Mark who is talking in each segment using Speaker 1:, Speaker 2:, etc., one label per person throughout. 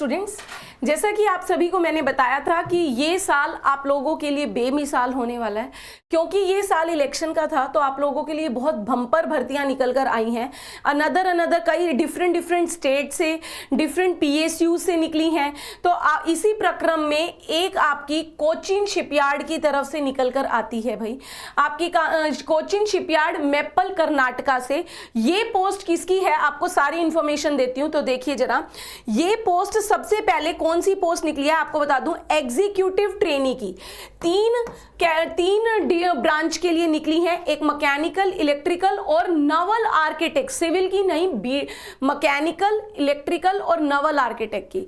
Speaker 1: Students, जैसा कि आप सभी को मैंने बताया था कि ये साल आप लोगों के लिए बेमिसाल होने वाला है, क्योंकि ये साल इलेक्शन का था तो आप लोगों के लिए बहुत बम्पर भर्तियां निकल कर आई हैं। अनदर कई डिफरेंट स्टेट से, डिफरेंट पीएसयू से निकली हैं। तो इसी प्रक्रम में एक आपकी कोचिन शिपयार्ड की तरफ से निकल कर आती है भाई, आपकी कोचिन शिपयार्ड मेप्पल कर्नाटका से। ये पोस्ट किसकी है आपको सारी इंफॉर्मेशन देती हूँ। तो देखिए जरा, ये पोस्ट सबसे पहले कौन सी पोस्ट निकली है आपको बता दूं, एग्जीक्यूटिव ट्रेनी की। तीन ब्रांच के लिए निकली है, एक मैकेनिकल, इलेक्ट्रिकल और नवल आर्किटेक्ट। सिविल की नहीं, मैकेनिकल, इलेक्ट्रिकल और नवल आर्किटेक्ट की।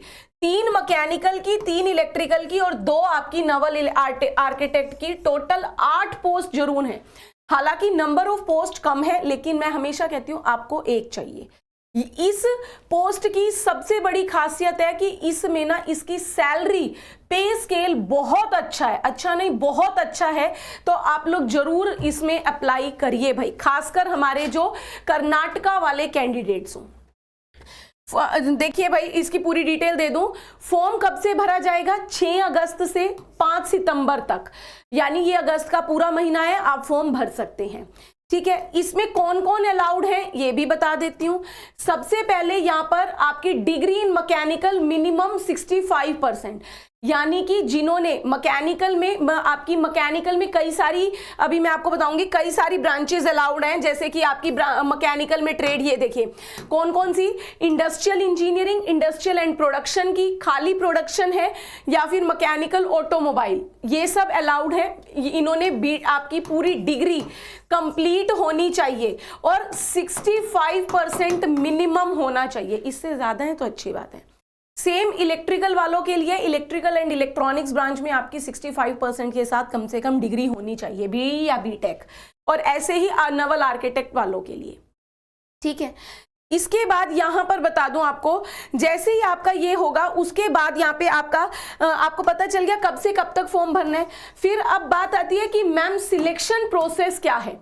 Speaker 1: 3 मैकेनिकल की, 3 इलेक्ट्रिकल की और 2 आपकी नवल आर्किटेक्ट की। टोटल 8 पोस्ट जरूर है। हालांकि नंबर ऑफ पोस्ट कम है, लेकिन मैं हमेशा कहती हूं आपको एक चाहिए। इस पोस्ट की सबसे बड़ी खासियत है कि इसमें ना इसकी सैलरी पे स्केल बहुत अच्छा है, अच्छा नहीं बहुत अच्छा है। तो आप लोग जरूर इसमें अप्लाई करिए भाई, खासकर हमारे जो कर्नाटका वाले कैंडिडेट्स हों। देखिए भाई, इसकी पूरी डिटेल दे दूं। फॉर्म कब से भरा जाएगा? 6 अगस्त से 5 सितंबर तक, यानी ये अगस्त का पूरा महीना है, आप फॉर्म भर सकते हैं। ठीक है, इसमें कौन कौन अलाउड है ये भी बता देती हूं। सबसे पहले यहां पर आपकी डिग्री इन मैकेनिकल मिनिमम 65%, यानी कि जिन्होंने मैकेनिकल में, आपकी मैकेनिकल में कई सारी, अभी मैं आपको बताऊंगी, कई सारी ब्रांचेस अलाउड हैं। जैसे कि आपकी मैकेनिकल में ट्रेड, ये देखिए कौन कौन सी, industrial engineering, industrial and production की खाली प्रोडक्शन है, या फिर मैकेनिकल ऑटोमोबाइल, ये सब अलाउड है। इन्होंने आपकी पूरी डिग्री कंप्लीट होनी चाहिए और 65% मिनिमम होना चाहिए। इससे ज्यादा है तो अच्छी बात है। सेम इलेक्ट्रिकल वालों के लिए, इलेक्ट्रिकल एंड इलेक्ट्रॉनिक्स ब्रांच में आपकी 65% के साथ कम से कम डिग्री होनी चाहिए, बीई या बीटेक। और ऐसे ही नवल आर्किटेक्ट वालों के लिए। ठीक है, इसके बाद यहां पर बता दूं आपको, जैसे ही आपका ये होगा उसके बाद यहां पे आपको पता चल गया कब से कब तक फॉर्म भरना है। फिर अब बात आती है कि मैम सिलेक्शन प्रोसेस क्या है।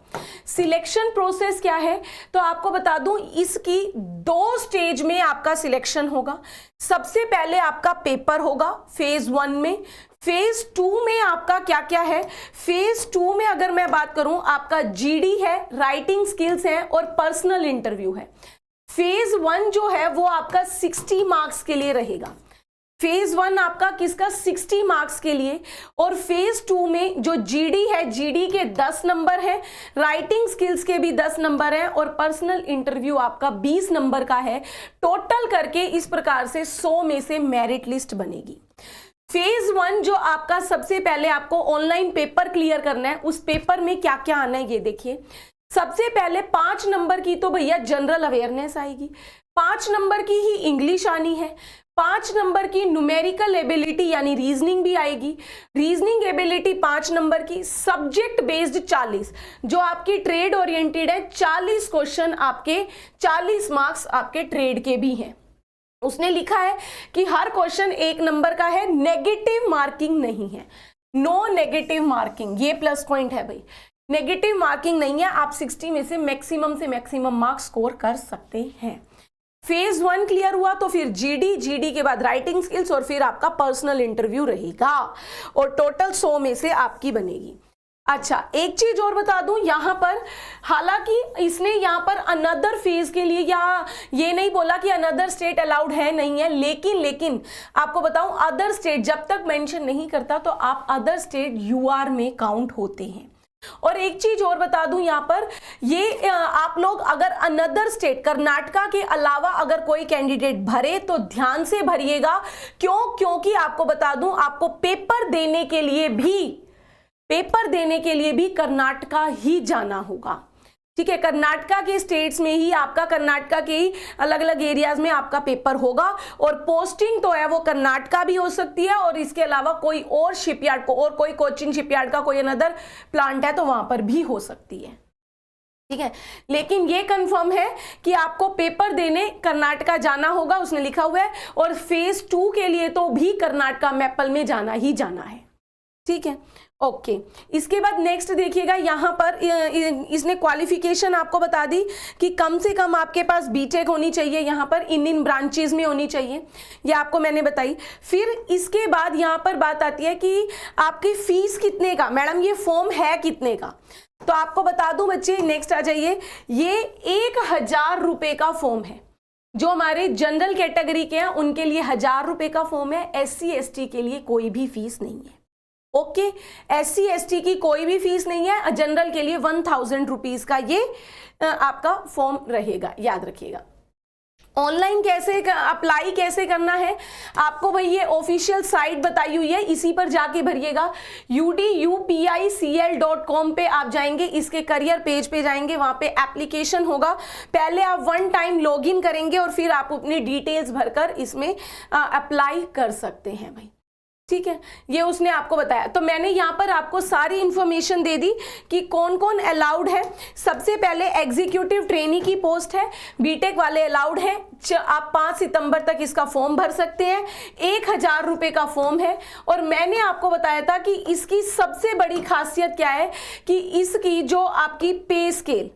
Speaker 1: सिलेक्शन प्रोसेस क्या है तो आपको बता दूं, इसकी 2 स्टेज में आपका सिलेक्शन होगा। सबसे पहले आपका पेपर होगा फेज 1 में। फेज 2 में आपका क्या क्या है? फेज 2 में अगर मैं बात करूं, आपका जीडी है, राइटिंग स्किल्स है और पर्सनल इंटरव्यू है। फेज 1 जो है वो आपका 60 मार्क्स के लिए रहेगा। फेज 1 आपका किसका? 60 मार्क्स के लिए। और फेज 2 में जो जीडी है, जीडी के 10 नंबर है, राइटिंग स्किल्स के भी 10 नंबर है और पर्सनल इंटरव्यू आपका 20 नंबर का है। टोटल करके इस प्रकार से 100 में से मेरिट लिस्ट बनेगी। फेज 1 जो आपका, सबसे पहले आपको ऑनलाइन पेपर क्लियर करना है। उस पेपर में क्या क्या आना है ये देखिए। सबसे पहले 5 नंबर की तो भैया जनरल अवेयरनेस आएगी, 5 नंबर की ही इंग्लिश आनी है, 5 नंबर की न्यूमेरिकल एबिलिटी यानी रीजनिंग भी आएगी, रीजनिंग एबिलिटी 5 नंबर की, सब्जेक्ट बेस्ड 40, जो आपकी ट्रेड ओरिएंटेड है, 40 क्वेश्चन आपके, 40 मार्क्स आपके ट्रेड के भी हैं। उसने लिखा है कि हर क्वेश्चन 1 नंबर का है, नेगेटिव मार्किंग नहीं है, नो नेगेटिव मार्किंग, ये प्लस पॉइंट है भाई। नेगेटिव मार्किंग नहीं है, आप 60 में से मैक्सिमम मार्क्स स्कोर कर सकते हैं। फेज 1 क्लियर हुआ तो फिर जीडी के बाद राइटिंग स्किल्स और फिर आपका पर्सनल इंटरव्यू रहेगा और टोटल 100 में से आपकी बनेगी। अच्छा, एक चीज और बता दूं यहां पर, हालांकि इसने यहां पर अनदर फेज के लिए या ये नहीं बोला कि अनदर स्टेट अलाउड है नहीं है, लेकिन आपको बताऊं, अदर स्टेट जब तक मेंशन नहीं करता तो आप अदर स्टेट यूआर में काउंट होते हैं। और एक चीज और बता दूं यहां पर, ये आप लोग अगर अनदर स्टेट कर्नाटका के अलावा अगर कोई कैंडिडेट भरे तो ध्यान से भरिएगा। क्योंकि आपको बता दूं, आपको पेपर देने के लिए भी कर्नाटका ही जाना होगा। ठीक है, कर्नाटका के स्टेट्स में ही आपका, कर्नाटका के ही अलग अलग एरियाज में आपका पेपर होगा और पोस्टिंग तो है वो कर्नाटका भी हो सकती है और इसके अलावा कोई और शिपयार्ड को, और कोई कोचिन शिपयार्ड का कोई अनदर प्लांट है तो वहां पर भी हो सकती है। ठीक है, लेकिन ये कंफर्म है कि आपको पेपर देने कर्नाटका जाना होगा, उसने लिखा हुआ है। और फेज 2 के लिए तो भी कर्नाटका मेप्पल में जाना ही जाना है। ठीक है, ओके इसके बाद नेक्स्ट देखिएगा, यहाँ पर इसने क्वालिफिकेशन आपको बता दी कि कम से कम आपके पास बीटेक होनी चाहिए, यहाँ पर इन ब्रांचेस में होनी चाहिए, ये आपको मैंने बताई। फिर इसके बाद यहाँ पर बात आती है कि आपकी फीस कितने का, मैडम ये फॉर्म है कितने का, तो आपको बता दूं बच्चे, नेक्स्ट आ जाइए, ये 1000 रुपए का फॉर्म है। जो हमारे जनरल कैटेगरी के हैं उनके लिए 1000 रुपए का फॉर्म है, SC ST के लिए कोई भी फीस नहीं है। ओके SC ST की कोई भी फीस नहीं है, जनरल के लिए 1000 रुपीज का ये आपका फॉर्म रहेगा, याद रखिएगा। ऑनलाइन कैसे अप्लाई कैसे करना है आपको भाई ये ऑफिशियल साइट बताई हुई है, इसी पर जाके भरिएगा। udupicl.com पे आप जाएंगे, इसके करियर पेज पे जाएंगे, वहां पे एप्लीकेशन होगा, पहले आप 1 टाइम लॉगिन करेंगे और फिर आप अपनी डिटेल्स भरकर इसमें अप्लाई कर सकते हैं भाई, ठीक है। ये उसने आपको बताया, तो मैंने यहाँ पर आपको सारी इंफॉर्मेशन दे दी कि कौन कौन अलाउड है। सबसे पहले एग्जीक्यूटिव ट्रेनी की पोस्ट है, बीटेक वाले अलाउड है, आप 5 सितंबर तक इसका फॉर्म भर सकते हैं, 1000 रुपए का फॉर्म है। और मैंने आपको बताया था कि इसकी सबसे बड़ी खासियत क्या है कि इसकी जो आपकी पे स्केल,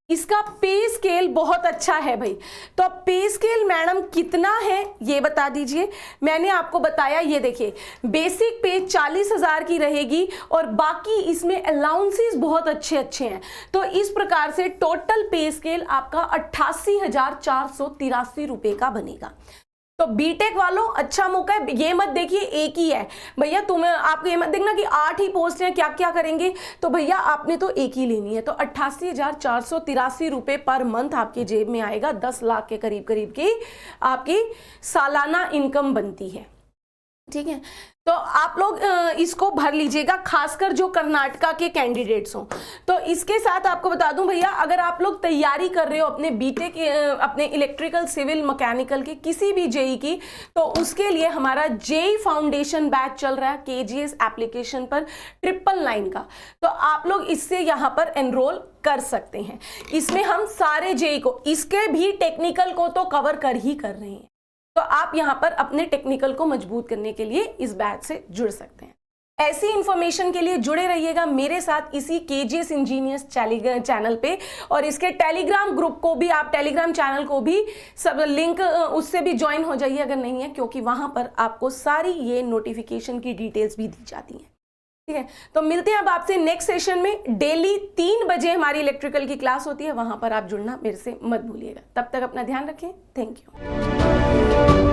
Speaker 1: इसका पे स्केल बहुत अच्छा है भाई। तो अब पे स्केल मैडम कितना है ये बता दीजिए। मैंने आपको बताया, ये देखिए बेसिक पे 40,000 की रहेगी और बाकी इसमें अलाउंसेस बहुत अच्छे अच्छे हैं। तो इस प्रकार से टोटल पे स्केल आपका 88,483 रुपए का बनेगा। तो बीटेक वालों अच्छा मौका है, ये मत देखिए एक ही है भैया, तुम्हें आपको ये मत देखना कि 8 ही पोस्ट हैं क्या क्या करेंगे, तो भैया आपने तो एक ही लेनी है। तो 88,483 रुपए पर मंथ आपकी जेब में आएगा, 10 लाख के करीब करीब की आपकी सालाना इनकम बनती है, ठीक है। तो आप लोग इसको भर लीजिएगा, खासकर जो कर्नाटका के कैंडिडेट्स हों। तो इसके साथ आपको बता दूं भैया, अगर आप लोग तैयारी कर रहे हो अपने बीटेक अपने इलेक्ट्रिकल सिविल मैकेनिकल के किसी भी जेई की, तो उसके लिए हमारा जेई फाउंडेशन बैच चल रहा है KGS एप्लीकेशन पर 999 का। तो आप लोग इससे यहाँ पर एनरोल कर सकते हैं। इसमें हम सारे जेई को, इसके भी टेक्निकल को तो कवर कर ही कर रहे हैं, तो आप यहां पर अपने टेक्निकल को मजबूत करने के लिए इस बैच से जुड़ सकते हैं। ऐसी इंफॉर्मेशन के लिए जुड़े रहिएगा मेरे साथ इसी KGS इंजीनियर्स चैनल पे, और इसके टेलीग्राम ग्रुप को भी, आप टेलीग्राम चैनल को भी सब लिंक उससे भी ज्वाइन हो जाइए अगर नहीं है, क्योंकि वहां पर आपको सारी ये नोटिफिकेशन की डिटेल्स भी दी जाती हैं, ठीक है। तो मिलते हैं अब आपसे नेक्स्ट सेशन में। डेली 3 बजे हमारी इलेक्ट्रिकल की क्लास होती है, वहां पर आप जुड़ना मेरे से मत भूलिएगा। तब तक अपना ध्यान रखें, थैंक यू।